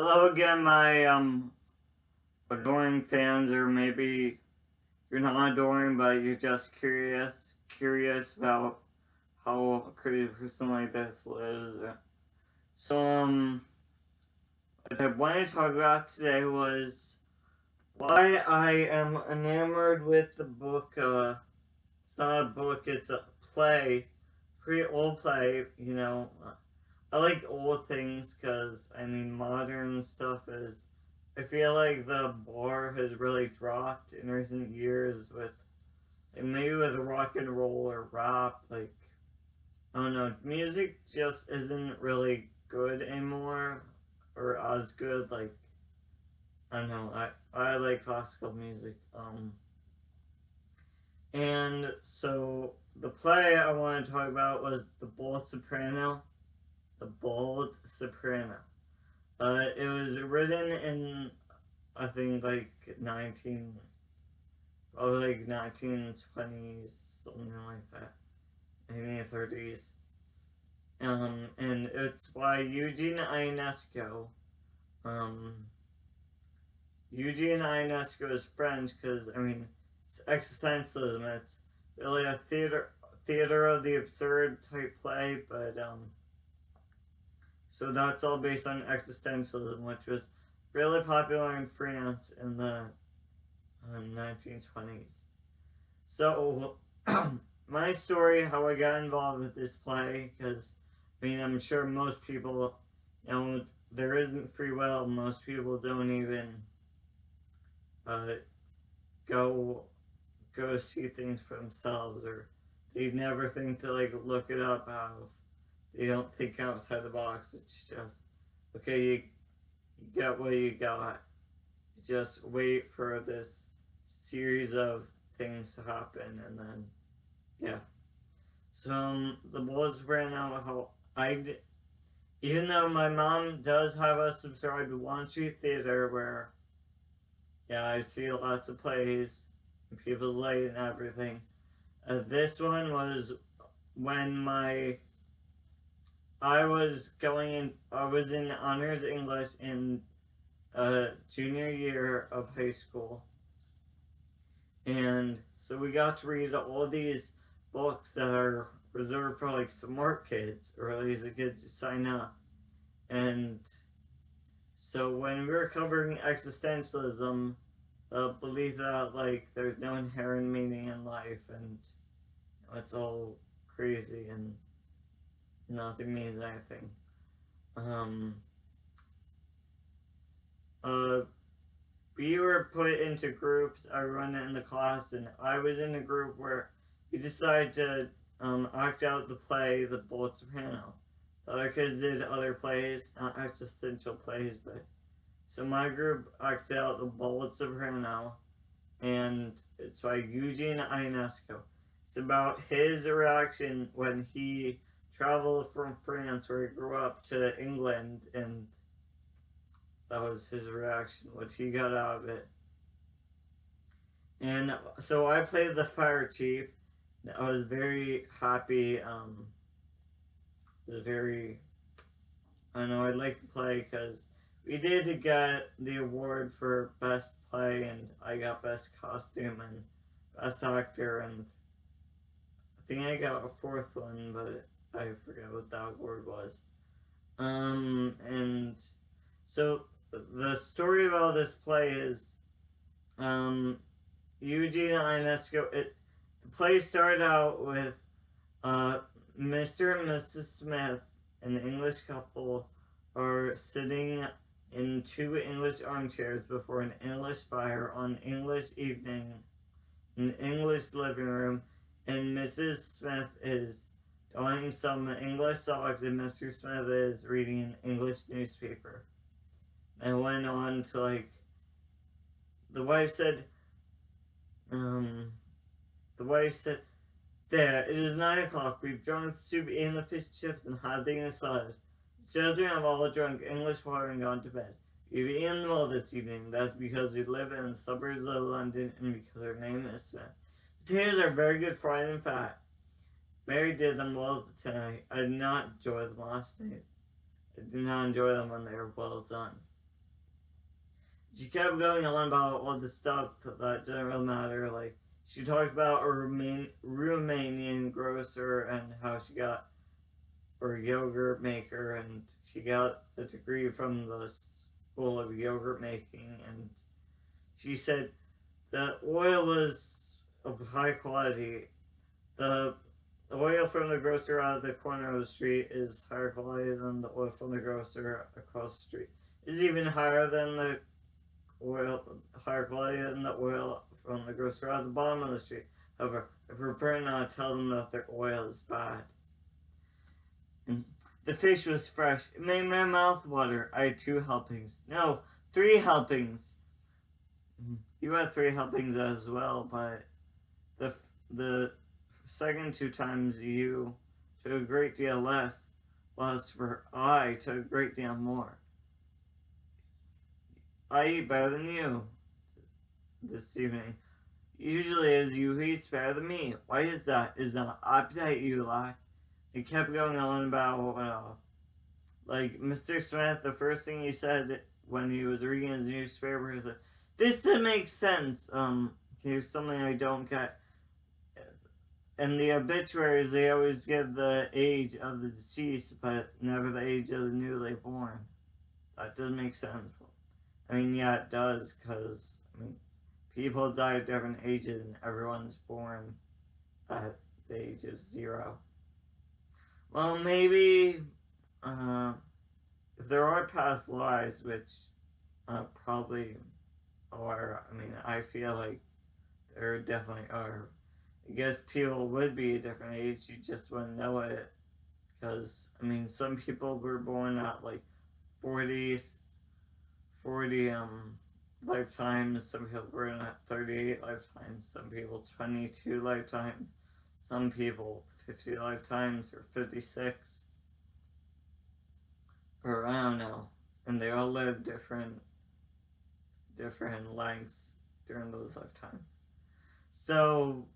Hello again, my adoring fans, or maybe you're not adoring, but you're just curious about how a creative person like this lives. So, what I wanted to talk about today was why I am enamored with the book. It's not a book; it's a play, pretty old play. I like old things because, modern stuff is. I feel like the bar has really dropped in recent years with, like, maybe with rock and roll or rap. Like, I don't know, music just isn't really good anymore or as good. Like, I don't know, I like classical music. And so the play I wanted to talk about was The Bald Soprano. The Bald Soprano. It was written in, I think, like 1920s, something like that, maybe 30s. And it's by Eugene Ionesco. Um, Eugene Ionesco is French because, it's existentialism. It's really a theater of the absurd type play, but so that's all based on existentialism, which was really popular in France in the 1920s. So, my story, how I got involved with this play, because, I'm sure most people, there isn't free will. Most people don't even uh, go see things for themselves, or they never think to, like, look it up. How they don't think outside the box. It's just, okay, you get what you got. Just wait for this series of things to happen, and then, yeah. So, the Bald Soprano, how even though my mom does have us subscribe to One Street Theater, where, yeah, I see lots of plays and people's late and everything. This one was when I was in honors English in junior year of high school, and so we got to read all these books that are reserved for, like, smart kids, or at least the kids who sign up. And so when we were covering existentialism, the belief that, like, there's no inherent meaning in life, and it's all crazy and nothing means anything. Um, uh, we were put into groups, everyone in the class, and I was in a group where we decided to act out the play The Bald Soprano. The other kids did other plays, not existential plays, but so my group acted out The Bald Soprano, and it's by Eugene Ionesco. It's about his reaction when he traveled from France, where he grew up, to England, and that was his reaction, what he got out of it. And so I played the fire chief. I was very happy. It was very, I don't know, I liked the play because we did get the award for best play, and I got best costume and best actor, and I think I got a fourth one, but I forget what that award was. And so the story about this play is, Eugene Ionesco. The play started out with Mr. and Mrs. Smith, an English couple, are sitting in two English armchairs before an English fire on English evening in an English living room, and Mrs. Smith is doing some English songs, and Mr. Smith is reading an English newspaper. And went on to, like, the wife said, the wife said, "There, it is 9 o'clock. We've drunk soup, eaten the fish and chips, and had the English salad. The children have all drunk English water and gone to bed. We've eaten well this evening. That's because we live in the suburbs of London, and because our name is Smith. Potatoes are very good, fried and fat. Mary did them well tonight. I did not enjoy them last night. I did not enjoy them when they were well done." she kept going on about all the stuff that didn't really matter. Like, she talked about a Romanian grocer and how she got, or a yogurt maker, and she got a degree from the school of yogurt making. And she said the oil was of high quality. The oil from the grocer out of the corner of the street is higher quality than the oil from the grocer across the street. Is even higher than the oil, higher quality than the oil from the grocer at the bottom of the street. However, I prefer not to tell them that their oil is bad. And the fish was fresh. It made my mouth water. I had 2 helpings. No, 3 helpings. You had 3 helpings as well, but the second 2 times you took a great deal less, whilst for I took a great deal more. I eat better than you this evening. Usually as you eat better than me. Why is that? Is that appetite you lack? It kept going on about, like, Mr. Smith, the first thing he said when he was reading his newspaper, he said, this doesn't make sense. Here's something I don't get. In the obituaries, they always give the age of the deceased, but never the age of the newly born. That doesn't make sense. I mean, yeah, it does, because, I mean, people die at different ages, and everyone's born at the age of 0. Well, maybe, if there are past lives, which probably are, I mean, I feel like there definitely are. I guess people would be a different age, you just wouldn't know it. Because, I mean, some people were born at, like, 40 lifetimes, some people were in at 38 lifetimes, some people 22 lifetimes, some people 50 lifetimes, or 56, or I don't know, and they all live different lengths during those lifetimes. So,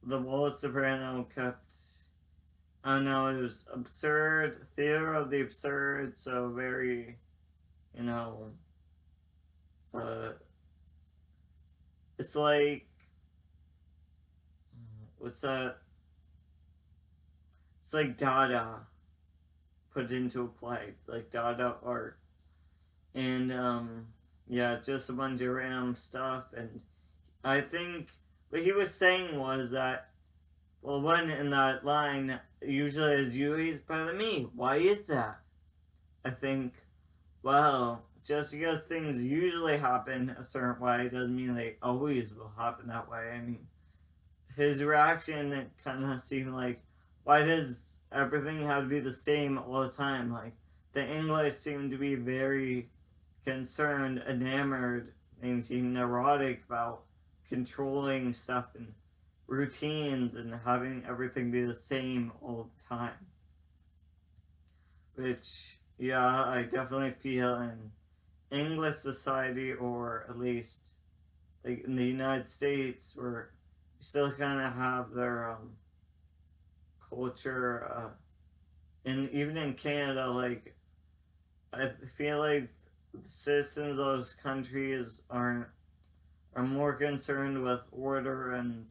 the Bald Soprano kept, I don't know, it was absurd, theater of the absurd, so very, you know, it's like, what's that? It's like Dada put into a play, like Dada art. And, yeah, it's just a bunch of random stuff. And I think what he was saying was that, well, one in that line, usually as you, he's better than me. Why is that? I think, well, just because things usually happen a certain way doesn't mean they always will happen that way. I mean, his reaction kind of seemed like, why does everything have to be the same all the time? Like, the English seem to be very concerned, enamored, maybe neurotic about controlling stuff and routines and having everything be the same all the time. Which, yeah, I definitely feel in English society, or at least like in the United States, where you still kind of have their culture, and even in Canada, like, I feel like the citizens of those countries are more concerned with order and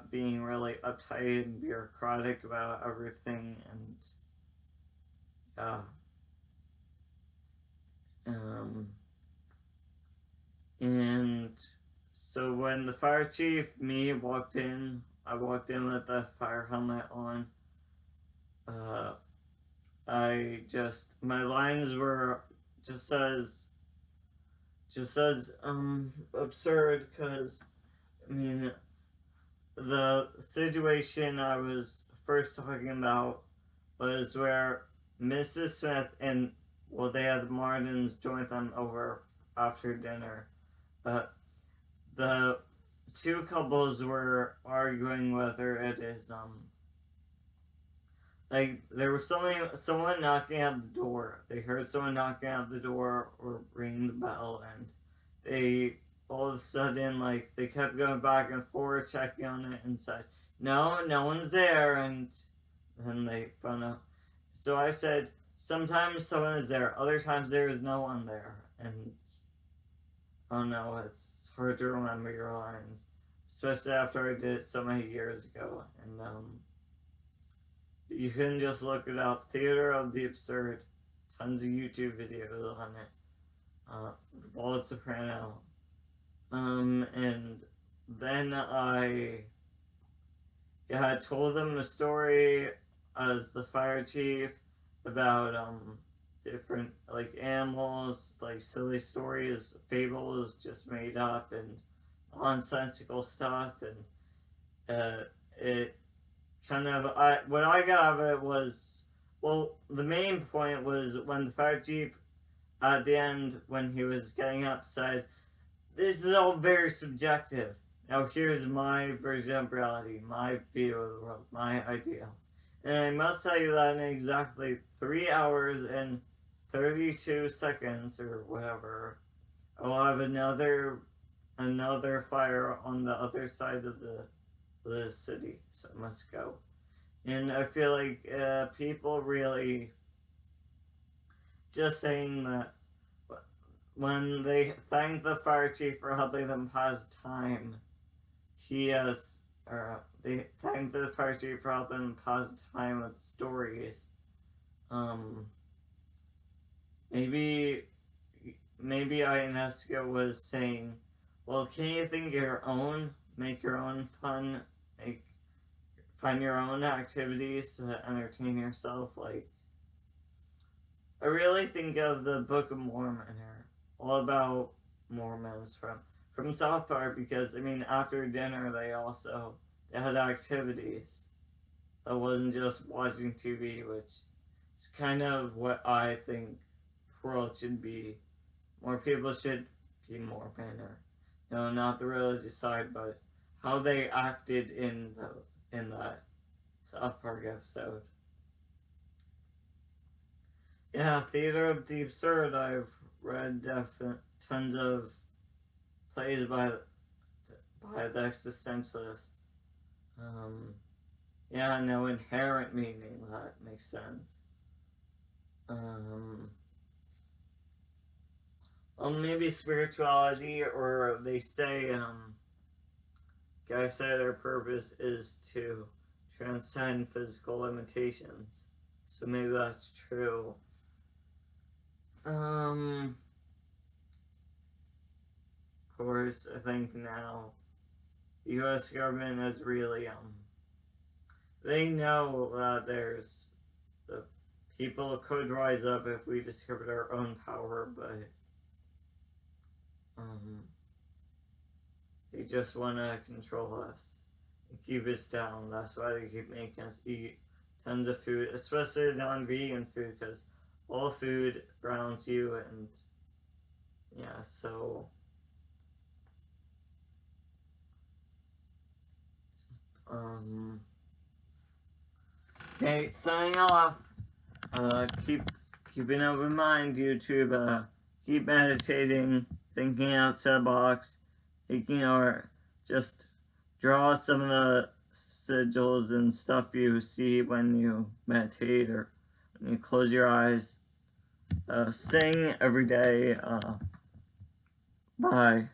being really uptight and bureaucratic about everything, and and so when the fire chief, me, walked in, I walked in with the fire helmet on. My lines were just as absurd, because, I mean, the situation I was first talking about was where Mrs. Smith and, well, they had the Martins join them over after dinner. The 2 couples were arguing whether it is, like, there was someone knocking at the door. They heard someone knocking at the door or ringing the bell, and they, all of a sudden, like, they kept going back and forth, checking on it, and said, no one's there, and then they found out. So I said, sometimes someone is there, other times there is no one there, and oh no, it's hard to remember your lines, especially after I did it so many years ago. And you can just look it up. Theater of the Absurd. Tons of YouTube videos on it. The Bald Soprano. And then I told them the story as the fire chief about different like animals, like silly stories, fables just made up and nonsensical stuff, and it kind of what I got out of it was, well, the main point was when the fire chief at the end, when he was getting up, said, "This is all very subjective. Now here's my version of reality, my view of the world, my idea." And I must tell you that in exactly 3 hours and 32 seconds or whatever, I'll have another fire on the other side of the city, so I must go. And I feel like people really just saying that when they thank the fire chief for helping them pass time, they thank the fire chief for helping them pass time with stories. Um, maybe Ionesco was saying, well, can you think of your own, make your own fun, find your own activities to entertain yourself? Like, I really think of the Book of Mormon here, all about Mormons from South Park, because I mean after dinner they had activities. That wasn't just watching TV, which is kind of what I think the world should be. More people should be Mormon, or not the religious side, but how they acted in that South Park episode. Yeah, Theater of the Absurd. I've read tons of plays by the existentialist. Yeah, no inherent meaning. That makes sense. Well, maybe spirituality, or they say, guys say their purpose is to transcend physical limitations. So maybe that's true. Of course, I think now the U.S. government is really, they know that the people could rise up if we discovered our own power, but, they just want to control us and keep us down. That's why they keep making us eat tons of food, especially non-vegan food, because all food grounds you, and yeah, so okay, signing off. Keep an open mind, YouTube. Keep meditating, thinking outside the box, thinking, or just draw some of the sigils and stuff you see when you meditate or when you close your eyes. Sing every day. Bye.